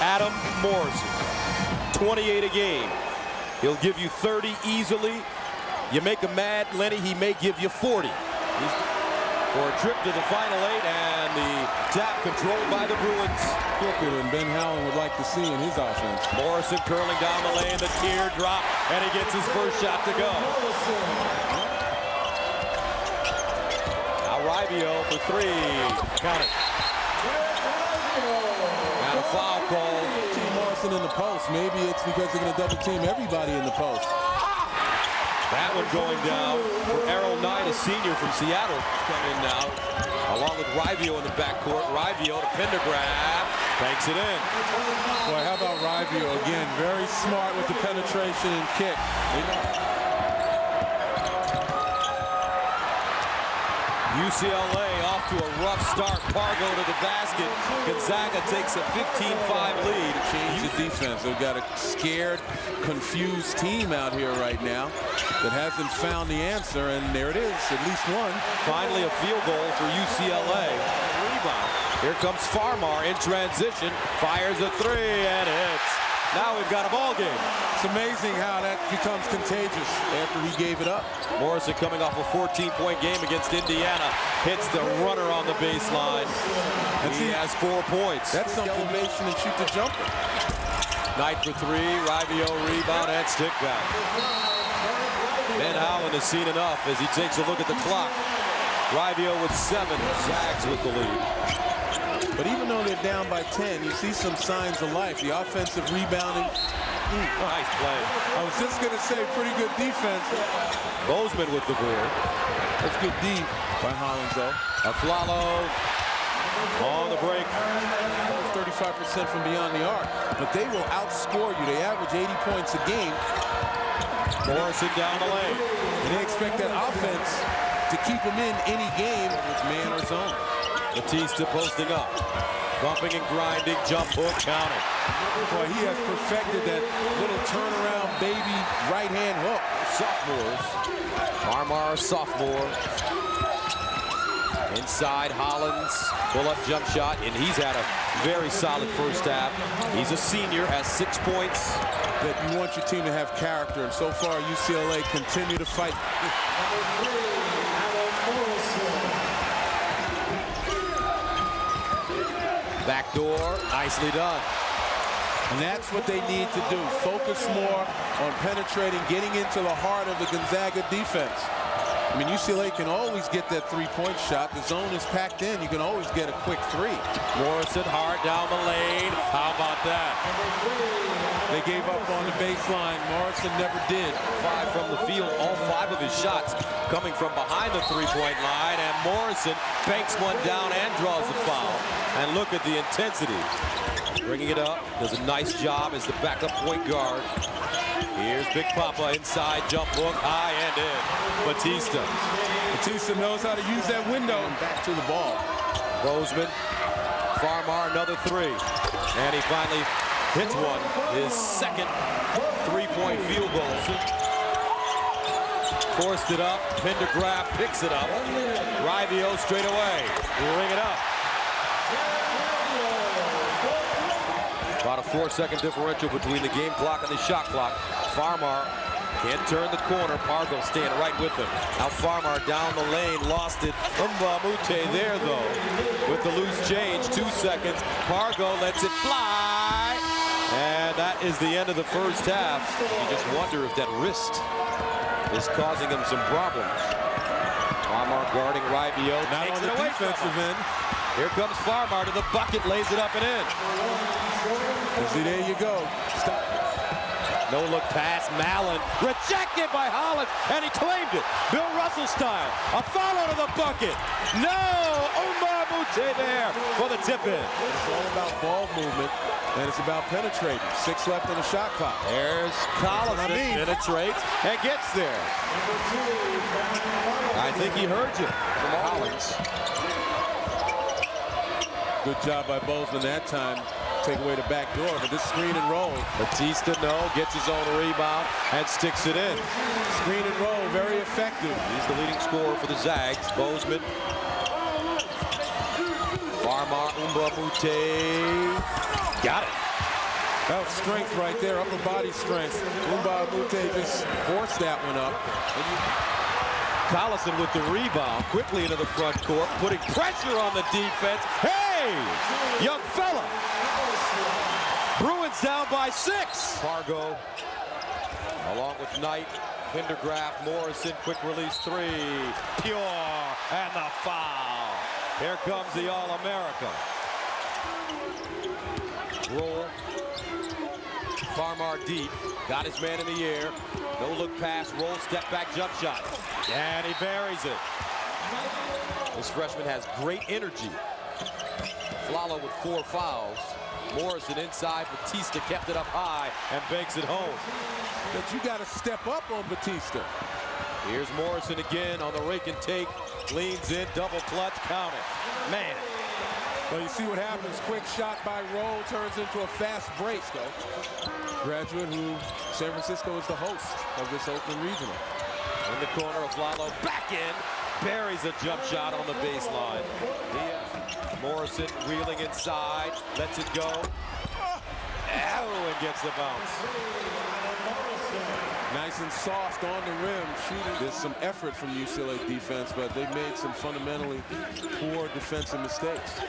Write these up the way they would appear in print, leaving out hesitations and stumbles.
Adam Morrison, 28 a game. He'll give you 30 easily. You make him mad, Lenny, he may give you 40. For a trip to the Final Eight, and the tap controlled by the Bruins. Quicker than Ben Howland would like to see in his offense. Morrison curling down the lane, the teardrop, and he gets his first shot to go. Now Rivio for three. Count it. And a foul call. Team Morrison in the post. Maybe it's because they're going to double team everybody in the post. That one going down for Errol Knight, a senior from Seattle. Come in now, along with Rivio in the backcourt. Rivio to Pendergraph, banks it in. Boy, how about Rivio again? Very smart with the penetration and kick. UCLA off to a rough start. Pargo to the basket. Gonzaga takes a 15-5 lead. Change the defense. They've got a scared, confused team out here right now that hasn't found the answer, and there it is, at least one. Finally a field goal for UCLA. Rebound. Here comes Farmar in transition. Fires a three and hits. Now we've got a ball game. It's amazing how that becomes contagious after he gave it up. Morrison coming off a 14-point game against Indiana. Hits the runner on the baseline. And he has 4 points. That's some elevation and shoot the jumper. Knight for three. Rivio rebound and stick back. Ben Howland has seen enough as he takes a look at the clock. Rivio with 7. Zags with the lead. But even though they're down by 10, you see some signs of life. The offensive rebounding. Nice play. I was just going to say, pretty good defense. Bozeman with the board. That's good D by Hollins, though. Aflalo on the break. 35% from beyond the arc. But they will outscore you. They average 80 points a game. Morrison down the lane. And they expect that offense to keep them in any game with man or zone. Batista posting up. Bumping and grinding, jump hook, counter. Boy, he has perfected that little turnaround baby right-hand hook. Sophomores. Farmar, sophomore. Inside, Hollins. Pull-up jump shot, and he's had a very solid first half. He's a senior, has 6 points. That you want your team to have character, and so far UCLA continue to fight. Backdoor, nicely done. And that's what they need to do. Focus more on penetrating, getting into the heart of the Gonzaga defense. I mean, UCLA can always get that three-point shot. The zone is packed in. You can always get a quick three. Morrison hard down the lane. How about that? They gave up on the baseline. Morrison never did. 5 from the field. All 5 of his shots coming from behind the three-point line. And Morrison banks one down and draws the foul. And look at the intensity. Bringing it up. Does a nice job as the backup point guard. Here's Big Papa inside, jump hook, high and in. Batista. Batista knows how to use that window. And back to the ball. Bozeman. Farmar, another three. And he finally hits one. His second three-point field goal. Forced it up. Pendergraph picks it up. Rivio straight away. We'll ring it up. About a 4-second differential between the game clock and the shot clock. Farmar can't turn the corner. Pargo staying right with him. Now Farmar down the lane, lost it. Mbamute there though with the loose change. 2 seconds. Pargo lets it fly. And that is the end of the first half. You just wonder if that wrist is causing him some problems. Farmar guarding Rivio. Not on the defensive end. Here comes Farmar to the bucket, lays it up and in. See, there you go. Stop. No look pass, Mallon. Rejected by Hollins, and he claimed it. Bill Russell style. A follow to the bucket. No! Mbamute there for the tip in. It's all about ball movement, and it's about penetrating. 6 left on the shot clock. There's Collins. Penetrates and gets there. I think he heard you from Hollins. Good job by Bozeman that time. Take away the back door, but this screen and roll. Batista, no, gets his own rebound and sticks it in. Screen and roll, very effective. He's the leading scorer for the Zags. Bozeman. Farmar, Mbamute. Got it. That was strength right there, upper body strength. Umbaamute just forced that one up. Collison with the rebound, quickly into the front court, putting pressure on the defense. Hey, young fella. Bruins down by 6. Fargo, along with Knight, Pendergraft, Morrison, quick release 3. Pure, and the foul. Here comes the All-America. Roll. Farmar deep, got his man in the air. No look pass, roll, step back, jump shot. And he buries it. This freshman has great energy. Flalo with 4 fouls. Morrison inside, Batista kept it up high and banks it home. But you got to step up on Batista. Here's Morrison again on the rake and take. Leans in, double clutch, count it. Man. Well, you see what happens. Quick shot by Roll turns into a fast break, though. Graduate who San Francisco is the host of this Oakland Regional. In the corner of Flalo, back in. Buries a jump shot on the baseline. Morrison wheeling inside, lets it go. And gets the bounce. Nice and soft on the rim, shooting. There's some effort from UCLA defense, but they made some fundamentally poor defensive mistakes.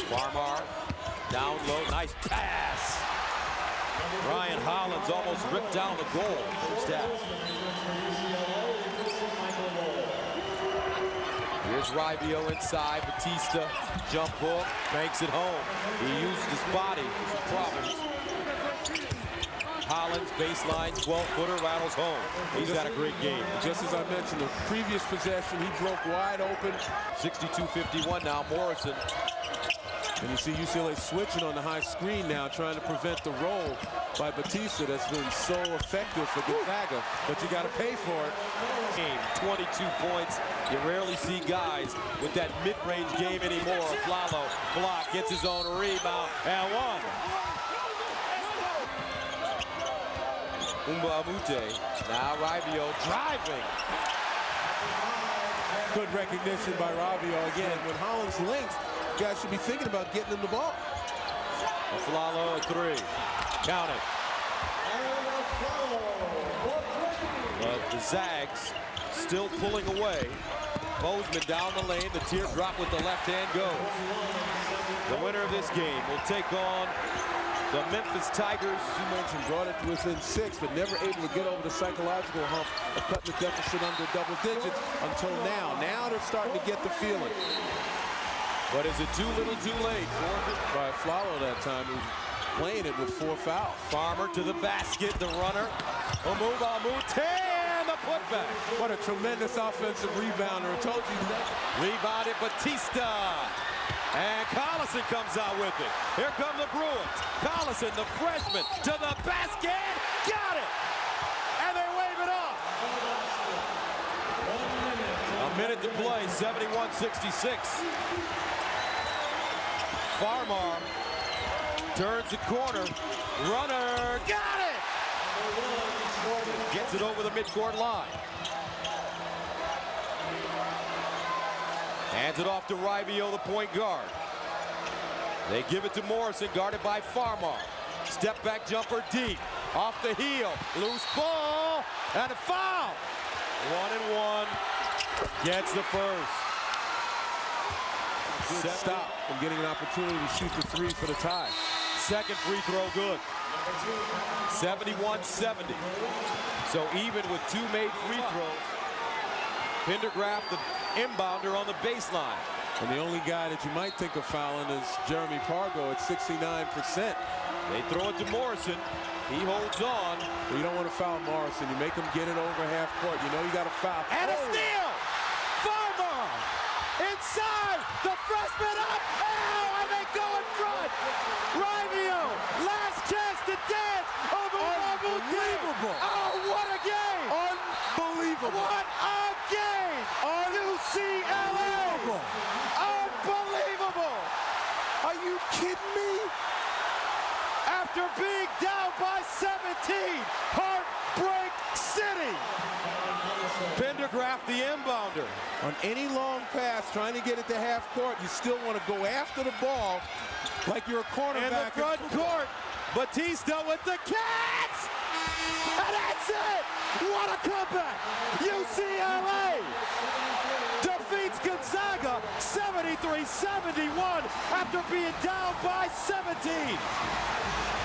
Farmar, down low, nice pass. Ryan Hollins almost ripped down the goal. First half. Here's Ribio inside, Batista, jump hook, banks it home. He used his body for problems. Hollins, baseline, 12-footer, rattles home. He's got a great game. Just as I mentioned, the previous possession, he broke wide open. 62-51 now, Morrison. And you see UCLA switching on the high screen now, trying to prevent the roll by Batista that's been so effective for Gonzaga, but you got to pay for it. 22 points. You rarely see guys with that mid-range game anymore. Flalo block, gets his own rebound, and one. Umbaamute, now Ribio driving. Good recognition by Ribio again. When Hollins links, you guys should be thinking about getting him the ball. Flalo at 3. Count it. But the Zags still pulling away. Bozeman down the lane. The teardrop with the left hand goes. The winner of this game will take on the Memphis Tigers. You mentioned brought it within 6, but never able to get over the psychological hump of cutting the deficit under double digits until now. Now they're starting to get the feeling. But is it too little too late? By Flalo that time, he was playing it with 4 fouls. Farmer to the basket, the runner. Umbaamute, and the putback. What a tremendous offensive rebounder. I told you that. Rebounded Batista. And Collison comes out with it. Here come the Bruins. Collison, the freshman, to the basket. Got it! And they wave it off. A minute to play, 71-66. Farmar turns the corner. Runner, got it! Gets it over the midcourt line. Hands it off to Ribio, the point guard. They give it to Morrison, guarded by Farmar. Step back jumper deep, off the heel, loose ball, and a foul. 1-1, gets the first. Good stop from getting an opportunity to shoot the 3 for the tie. Second free throw good. 71-70. So even with 2 made free throws, Pendergraft, the inbounder on the baseline. And the only guy that you might think of fouling is Jeremy Pargo at 69%. They throw it to Morrison. He holds on. Well, you don't want to foul Morrison. You make him get it over half court. You know you got to foul. And a steal! Farmar! Inside! The freshman up! Oh, and they go in front! Ribio! Last chance to dance! Unbelievable! Oh, what a game! Unbelievable! What a game! UCLA! Unbelievable! Are you kidding me? After being down by 17, Heartbreak City. Pendergraft, the inbounder. On any long pass, trying to get it to half court, you still want to go after the ball like you're a cornerback. In the front court. Batista with the catch! And that's it! What a comeback! UCLA defeats Gonzaga 73-71 after being down by 17.